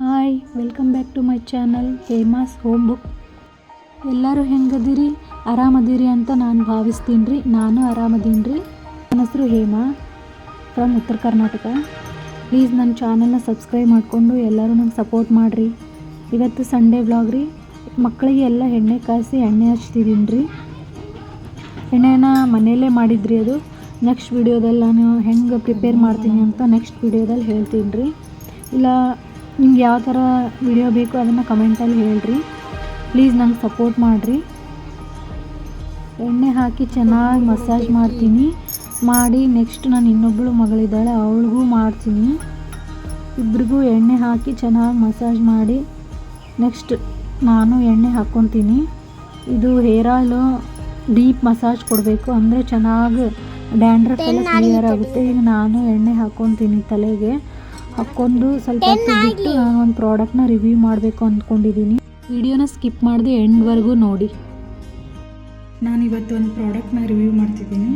Hi, welcome back to my channel Hema's home book. ಎಲ್ಲರೂ ಹೆಂಗದಿರಿ, ಆರಾಮದಿರಿ ಅಂತ ನಾನು ಭಾವಿಸ್ತೀನಿ ರೀ. ನಾನು ಆರಾಮದೀನಿ ರೀ. ನನ್ನ ಹೆಸರು ಹೇಮಾ ಫ್ರಮ್ ಉತ್ತರ ಕರ್ನಾಟಕ. ಪ್ಲೀಸ್ ನನ್ನ ಚಾನಲ್ನ ಸಬ್ಸ್ಕ್ರೈಬ್ ಮಾಡಿಕೊಂಡು ಎಲ್ಲರೂ ನಂಗೆ ಸಪೋರ್ಟ್ ಮಾಡಿರಿ. ಇವತ್ತು ಸಂಡೇ ವ್ಲಾಗ್ ರೀ. ಮಕ್ಕಳಿಗೆ ಎಲ್ಲ ಎಣ್ಣೆ ಕಾಯಿಸಿ ಎಣ್ಣೆ ಹಚ್ತಿದ್ದೀನಿ ರೀ. ಎಣ್ಣೆನ ಮನೆಯಲ್ಲೇ ಮಾಡಿದ್ರಿ. ಅದು ನೆಕ್ಸ್ಟ್ ವಿಡಿಯೋದಲ್ಲಿ ನಾನು ಹೆಂಗೆ ಪ್ರಿಪೇರ್ ಮಾಡ್ತೀನಿ ಅಂತ ನೆಕ್ಸ್ಟ್ ವಿಡಿಯೋದಲ್ಲಿ ಹೇಳ್ತೀನಿ ರೀ. ಇಲ್ಲ ನಿಮ್ಗೆ ಯಾವ ಥರ ವಿಡಿಯೋ ಬೇಕು ಅದನ್ನು ಕಮೆಂಟಲ್ಲಿ ಹೇಳ್ರಿ. ಪ್ಲೀಸ್ ನಂಗೆ ಸಪೋರ್ಟ್ ಮಾಡಿರಿ. ಎಣ್ಣೆ ಹಾಕಿ ಚೆನ್ನಾಗಿ ಮಸಾಜ್ ಮಾಡಿ ನೆಕ್ಸ್ಟ್ ನಾನು ಇನ್ನೊಬ್ಬಳು ಮಗಳಿದ್ದಾಳೆ, ಅವಳಿಗೂ ಮಾಡ್ತೀನಿ. ಇಬ್ರಿಗೂ ಎಣ್ಣೆ ಹಾಕಿ ಚೆನ್ನಾಗಿ ಮಸಾಜ್ ಮಾಡಿ ನೆಕ್ಸ್ಟ್ ನಾನು ಎಣ್ಣೆ ಹಾಕ್ಕೊತೀನಿ. ಇದು ಹೇರ್ ಆಯಿಲು ಡೀಪ್ ಮಸಾಜ್ ಕೊಡಬೇಕು, ಅಂದರೆ ಚೆನ್ನಾಗಿ ಡ್ಯಾಂಡ್ರಫ್ ಎಲ್ಲ ಕ್ಲಿಯರ್ ಆಗುತ್ತೆ. ಈಗ ನಾನು ಎಣ್ಣೆ ಹಾಕ್ಕೊತೀನಿ ತಲೆಗೆ. ಹಾಕ್ಕೊಂಡು ಸ್ವಲ್ಪ ಹೊತ್ತು ಬಿಟ್ಟು ನಾನು ಒಂದು ಪ್ರಾಡಕ್ಟ್ನ ರಿವ್ಯೂ ಮಾಡಬೇಕು ಅಂದ್ಕೊಂಡಿದ್ದೀನಿ. ವಿಡಿಯೋನ ಸ್ಕಿಪ್ ಮಾಡದೆ ಎಂಡ್ವರೆಗೂ ನೋಡಿ. ನಾನು ಇವತ್ತು ಒಂದು ಪ್ರಾಡಕ್ಟ್ನ ರಿವ್ಯೂ ಮಾಡ್ತಿದ್ದೀನಿ.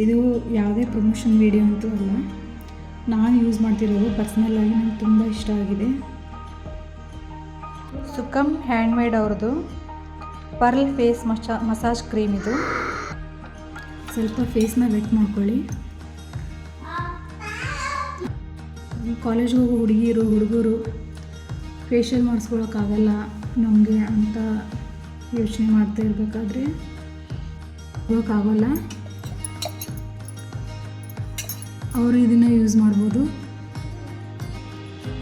ಇದು ಯಾವುದೇ ಪ್ರಮೋಷನ್ ವಿಡಿಯೋ ಅಂತೂ ಅಲ್ಲ, ನಾನು ಯೂಸ್ ಮಾಡ್ತಿರೋದು ಪರ್ಸ್ನಲ್ ಆಗಿ ನನಗೆ ತುಂಬ ಇಷ್ಟ ಆಗಿದೆ. ಸುಕಮ್ ಹ್ಯಾಂಡ್ಮೇಡ್ ಅವ್ರದ್ದು ಪರ್ಲ್ ಫೇಸ್ ಮಸಾಜ್ ಕ್ರೀಮ್. ಇದು ಸ್ವಲ್ಪ ಫೇಸ್ನ ವೆಟ್ ಮಾಡ್ಕೊಳ್ಳಿ. ಕಾಲೇಜ್ಗೆ ಹೋಗೋ ಹುಡುಗರು ಫೇಶಿಯಲ್ ಮಾಡಿಸ್ಕೊಳಕ್ಕಾಗಲ್ಲ ನಮಗೆ ಅಂತ ಯೋಚನೆ ಮಾಡ್ತಾ ಇರಬೇಕಾದ್ರೆ ಹೋಗೋಕ್ಕಾಗಲ್ಲ, ಅವರು ಇದನ್ನು ಯೂಸ್ ಮಾಡ್ಬೋದು.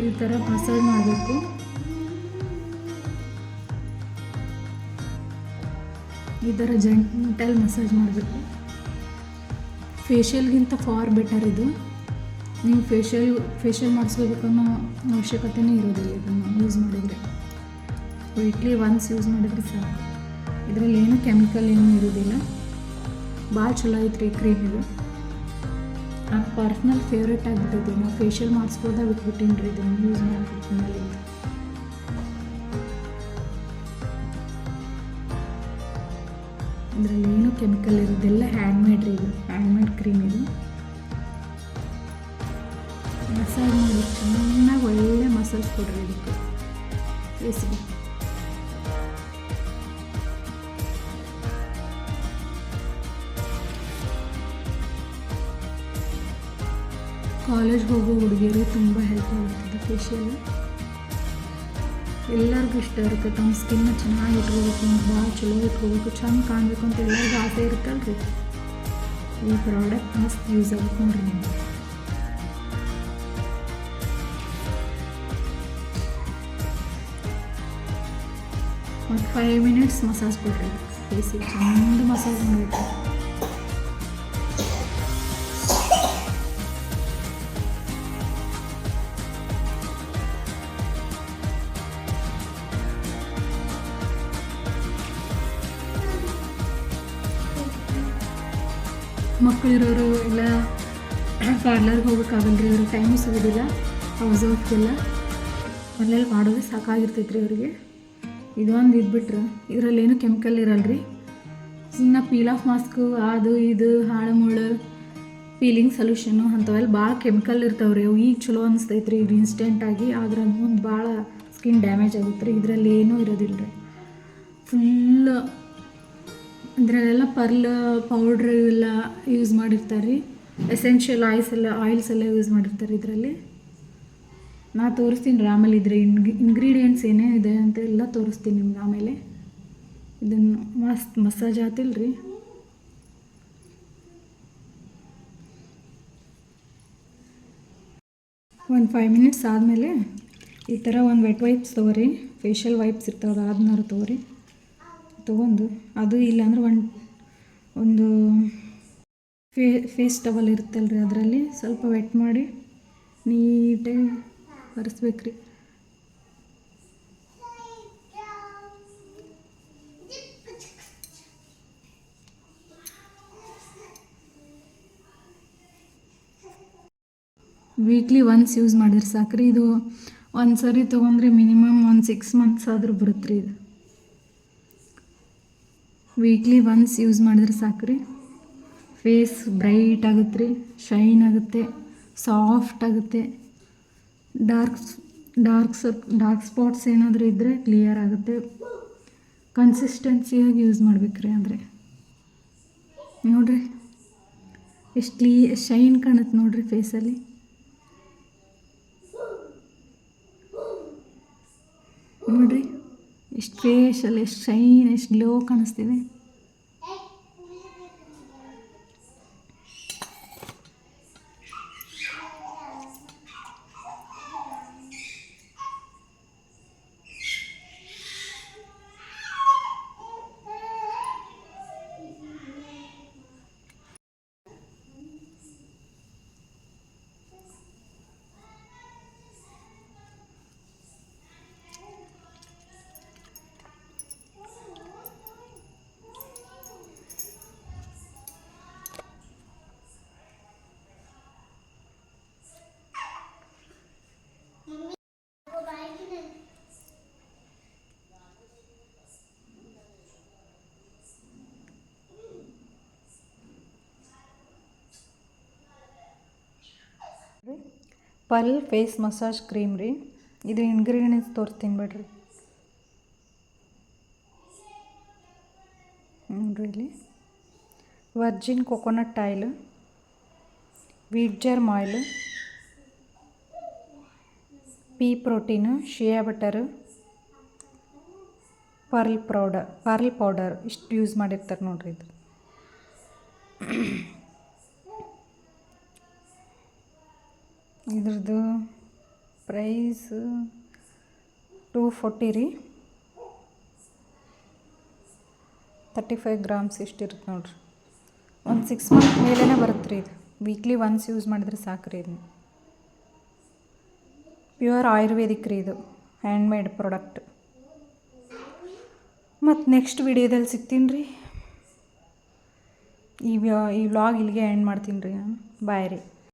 ಈ ಥರ ಮಸಾಜ್ ಮಾಡಬೇಕು. ಈ ಥರ ಜೆಂಟಲ್ ಮಸಾಜ್ ಮಾಡಬೇಕು. ಫೇಶಿಯಲ್ಗಿಂತ ಫಾರ್ ಬೆಟರ್ ಇದು. ನೀವು ಫೇಶಿಯಲ್ ಮಾಡಿಸ್ಕೋಬೇಕು ಅನ್ನೋ ಅವಶ್ಯಕತೆಯೇ ಇರೋದಿಲ್ಲ ಇದನ್ನು ಯೂಸ್ ಮಾಡಿದರೆ. ವೀಕ್ಲಿ ಒನ್ಸ್ ಯೂಸ್ ಮಾಡಿದರೆ ಸಾಕು. ಇದರಲ್ಲಿ ಏನು ಕೆಮಿಕಲ್ ಏನೂ ಇರೋದಿಲ್ಲ. ಭಾಳ ಚಲೋ ಐತ್ರಿ ಕ್ರೀಮ್. ಇದು ನನ್ನ ಪರ್ಸ್ನಲ್ ಫೇವ್ರೇಟ್ ಆಗಿಬಿಟ್ಟಿದೆ. ನಾವು ಫೇಶಿಯಲ್ ಮಾಡಿಸ್ಬೋದ ಬಿಟ್ಬಿಟ್ಟಿನಿ ರೀ ಇದನ್ನು ಯೂಸ್ ಮಾಡಿಬಿಟ್ಟಿನಲ್ಲಿ. ಇದರಲ್ಲಿ ಏನು ಕೆಮಿಕಲ್ ಇರೋದಿಲ್ಲ. ಹ್ಯಾಂಡ್ಮೇಡ್ ರೀ ಇದು, ಹ್ಯಾಂಡ್ಮೇಡ್ ಕ್ರೀಮ್ ಇದು. ಮಸಾಜ್ ಮಾಡಿ ಚೆನ್ನಾಗಿ ಒಳ್ಳೆ ಮಸಾಜ್ ಕೊಡ್ರಿ ಇದಕ್ಕೆ ಫೇಸ್ಗೆ. ಕಾಲೇಜ್ಗೆ ಹೋಗೋ ಹುಡುಗಿಯರು ತುಂಬ ಹೆಲ್ಪ್ ಆಗುತ್ತದೆ ಫೇಶಿಯಲ್. ಎಲ್ಲರಿಗೂ ಇಷ್ಟ ಇರುತ್ತೆ ತಮ್ಮ ಸ್ಕಿನ್ನ ಚೆನ್ನಾಗಿ ಇಟ್ಕೋಬೇಕು, ಭಾಳ ಚಲೋ ಇಟ್ಕೋಬೇಕು, ಚೆಂದ ಕಾಣಬೇಕು ಅಂತ ಎಲ್ಲರಿಗೂ ಆಸೆ ಇರುತ್ತಲ್ರಿ. ಈ ಪ್ರಾಡಕ್ಟ್ ಮಸ್ತ್ ಯೂಸ್ ಆಗುತ್ತೆ ನೋಡ್ರಿ ನಿಮಗೆ. ಒಂದು 5 ಮಿನಿಟ್ಸ್ ಮಸಾಜ್ ಕೊಡ್ರಿ ಫೇಸಿಗೆ. ಚೆಂದ ಮಸಾಜ್ ಮಾಡಬೇಕು. ಮಕ್ಕಳಿರೋರು ಎಲ್ಲ ಪಾರ್ಲರ್ಗೆ ಹೋಗೋಕ್ಕಾಗಲ್ರಿ, ಅವ್ರಿಗೆ ಟೈಮು ಸಿಗೋದಿಲ್ಲ, ಹೌಸ್ ವೈಫ್ಗೆಲ್ಲ ಮನೇಲಿ ಮಾಡೋದು ಸಾಕಾಗಿರ್ತೈತೆ ರೀ ಅವರಿಗೆ. ಇದೊಂದು ಇದ್ಬಿಟ್ರೆ ಇದರಲ್ಲೇನು ಕೆಮಿಕಲ್ ಇರಲ್ರಿ. ಸುಮ್ಮನೆ ಪೀಲ್ ಆಫ್ ಮಾಸ್ಕು ಅದು ಇದು ಹಾಳು ಮುಳ್ಳು ಪೀಲಿಂಗ್ ಸೊಲ್ಯೂಷನು ಅಂಥವೆಲ್ಲ ಭಾಳ ಕೆಮಿಕಲ್ ಇರ್ತಾವೆ ರೀ. ಅವು ಈಗ ಚಲೋ ಅನಿಸ್ತೈತೆ ರೀ ಇದು ಇನ್ಸ್ಟೆಂಟಾಗಿ, ಆದ್ರೆ ಅದು ಮುಂದೆ ಭಾಳ ಸ್ಕಿನ್ ಡ್ಯಾಮೇಜ್ ಆಗುತ್ತೆ ರೀ. ಇದರಲ್ಲಿ ಏನೂ ಇರೋದಿಲ್ಲ ರೀ. ಫುಲ್ ಇದರಲ್ಲೆಲ್ಲ ಪರ್ಲ್ ಪೌಡ್ರ್ ಎಲ್ಲ ಯೂಸ್ ಮಾಡಿರ್ತಾರೆ ರೀ. ಎಸೆನ್ಷಿಯಲ್ ಆಯಿಲ್ಸ್ ಎಲ್ಲ ಯೂಸ್ ಮಾಡಿರ್ತಾರೆ ಇದರಲ್ಲಿ. ನಾ ತೋರಿಸ್ತೀನಿ ರೀ ಆಮೇಲೆ ಇದ್ರೆ ಇಂಗ್ರೀಡಿಯೆಂಟ್ಸ್ ಏನೇನಿದೆ ಅಂತ ಎಲ್ಲ ತೋರಿಸ್ತೀನಿ ನಿಮ್ಗೆ ಆಮೇಲೆ. ಇದನ್ನು ಮಸ್ತ್ ಮಸಾಜ್ ಆತಿಲ್ಲ ರೀ. ಒಂದು 5 ಮಿನಿಟ್ಸ್ ಆದಮೇಲೆ ಈ ಥರ ಒಂದು ವೆಟ್ ವೈಪ್ಸ್ ತೊಗೊರಿ. ಫೇಶಿಯಲ್ ವೈಪ್ಸ್ ಇರ್ತಾವೆ, ಅದನ್ನಾರು ತೊಗೊಂಡು ಅದು ಇಲ್ಲಾಂದ್ರೆ ಒಂದು ಫೇಸ್ ಟವಲ್ ಇರುತ್ತಲ್ಲ ರೀ, ಅದರಲ್ಲಿ ಸ್ವಲ್ಪ ವೆಟ್ ಮಾಡಿ ನೀಟಾಗಿ ಒರೆಸ್ಬೇಕ್ರಿ. ವೀಕ್ಲಿ ಒನ್ಸ್ ಯೂಸ್ ಮಾಡಿದ್ರೆ ಸಾಕ್ರಿ. ಇದು ಒಂದು ಸರಿ ತೊಗೊಂಡ್ರೆ ಮಿನಿಮಮ್ ಒಂದು 6 ಮಂತ್ಸ್ ಆದರೂ ಬರುತ್ತೆ ರೀ. ಇದು ವೀಕ್ಲಿ ಒನ್ಸ್ ಯೂಸ್ ಮಾಡಿದ್ರೆ ಸಾಕ್ರಿ. ಫೇಸ್ ಬ್ರೈಟ್ ಆಗುತ್ತೆ ರೀ, ಶೈನ್ ಆಗುತ್ತೆ, ಸಾಫ್ಟ್ ಆಗುತ್ತೆ. ಡಾರ್ಕ್ ಡಾರ್ಕ್ ಸ್ಪಾಟ್ಸ್ ಏನಾದರೂ ಇದ್ದರೆ ಕ್ಲಿಯರ್ ಆಗುತ್ತೆ. ಕನ್ಸಿಸ್ಟೆನ್ಸಿಯಾಗಿ ಯೂಸ್ ಮಾಡ್ಬೇಕ್ರಿ. ಅಂದರೆ ನೋಡಿರಿ ಎಷ್ಟು ಶೈನ್ ಕಾಣುತ್ತೆ ನೋಡಿರಿ ಫೇಸಲ್ಲಿ. ನೋಡಿರಿ ಎಷ್ಟು ಫೇಶಲ್ಲಿ ಎಷ್ಟು ಶೈನ್, ಎಷ್ಟು ಗ್ಲೋ ಕಾಣಿಸ್ತಿದೆ. ಪಲ್ ಫೇಸ್ ಮಸಾಜ್ ಕ್ರೀಮ್ ರೀ. ಇದು ಇಂಗ್ರೀಡಿಯೆಂಟ್ಸ್ ತೋರಿಸ್ತೀನಿ ಬಿಡ್ರಿ. ನೋಡ್ರಿ ಇಲ್ಲಿ virgin coconut oil, wheat germ oil, pea protein, shea butter, pearl powder ಇಷ್ಟು ಯೂಸ್ ಮಾಡಿರ್ತಾರೆ ನೋಡ್ರಿ. ಇದು ಇದ್ರದ್ದು ಪ್ರೈಸ್ 240 ರೀ. 35 ಗ್ರಾಮ್ಸ್ ಇಷ್ಟಿರುತ್ತೆ ನೋಡ್ರಿ. ಒಂದು 6 ಮಂತ್ ಮೇಲೇ ಬರುತ್ತೆ ರೀ. ಇದು ವೀಕ್ಲಿ ಒನ್ಸ್ ಯೂಸ್ ಮಾಡಿದ್ರೆ ಸಾಕು ರೀ. ಇದನ್ನು ಪ್ಯೂರ್ ಆಯುರ್ವೇದಿಕ್ ರೀ. ಇದು ಹ್ಯಾಂಡ್ಮೇಡ್ ಪ್ರಾಡಕ್ಟ್. ಮತ್ತು ನೆಕ್ಸ್ಟ್ ವಿಡಿಯೋದಲ್ಲಿ ಸಿಗ್ತೀನಿ ರೀ. ಈ ವ್ಲಾಗ್ ಇಲ್ಲಿಗೆ ಎಂಡ್ ಮಾಡ್ತೀನಿ ರೀ. ಬಾಯ್ ರೀ.